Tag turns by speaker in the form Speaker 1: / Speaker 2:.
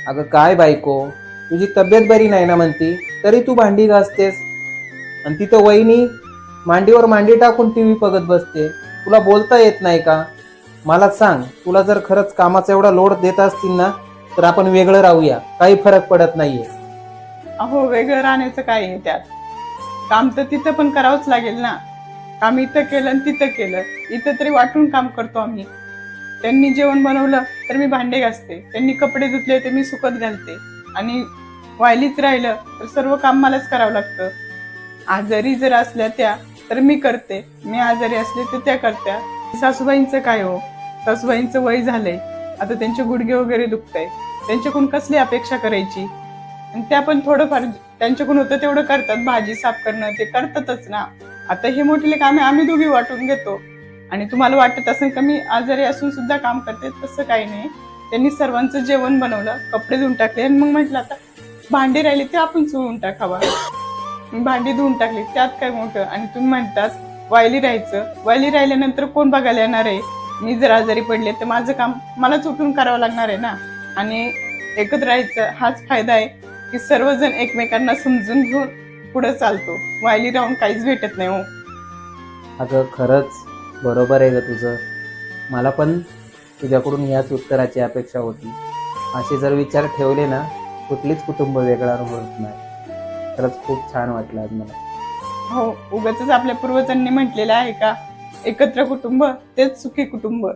Speaker 1: अगं काय बायको, तुझी तब्येत बरी नाही ना म्हणती, तरी तू भांडी घासतेस. आणि तिथं वहिनी मांडीवर मांडी टाकून टीव्ही बघत बसते. तुला बोलता येत नाही का? मला सांग, तुला जर खरंच कामाचा एवढा लोड देत असतील ना, तर आपण वेगळं राहूया, काही फरक पडत नाहीये.
Speaker 2: अहो, वेगळं राहण्याचं काय आहे त्यात? काम तर तिथं पण करावंच लागेल ना. काम इथं केलं आणि तिथं केलं, इथं तरी वाटून काम करतो आम्ही. त्यांनी जेवण बनवलं तर मी भांडे घासते, त्यांनी कपडे धुतले तर मी सुकत घालते, आणि वायलीच राहिलं तर सर्व काम मलाच करावं लागतं. आजारी जर असल्या त्या तर मी करते, मी आजारी असले तर त्या करत्या. सासूबाईंचं काय हो, सासूबाईंचं वय झालंय, आता त्यांचे गुडघे वगैरे दुखताय, त्यांच्याकडून कसली अपेक्षा करायची? आणि त्या पण थोडंफार त्यांच्याकडून होतं तेवढं करतात, भाजी साफ करणं ते करतातच ना. आता हे मोठे कामे आम्ही दोघी वाटून घेतो. आणि तुम्हाला वाटत असेल का मी आजारी असून सुद्धा काम करते, तसं काही नाही. त्यांनी सर्वांचं जेवण बनवलं, कपडे धुवून टाकले, आणि मग म्हटलं आता भांडी राहिली ते आपण चुळून टाकावा. भांडी धुवून टाकली, त्यात काय मोठं? आणि तुम्ही म्हणतास वायली राहायचं, वायली राहिल्यानंतर कोण बघायला येणार आहे? मी जर आजारी पडले तर माझं काम मलाच उठून करावं लागणार आहे ना. आणि एकत्र राहायचं हाच फायदा आहे की सर्वजण एकमेकांना समजून घेऊन पुढे चालतो. वायली राहून काहीच भेटत नाही हो.
Speaker 1: अगं खरंच बरोबर आहे ग तुझं. मला पण तुझ्याकडून याच उत्तराची अपेक्षा होती. असे जर विचार ठेवले ना, कुठलीच कुटुंब वेगळा होत नाही. खरंच खूप छान वाटलं आज मला.
Speaker 2: हो, उगाचच आपल्या पूर्वजांनी म्हटलेलं आहे का, एकत्र कुटुंब तेच सुखी कुटुंब.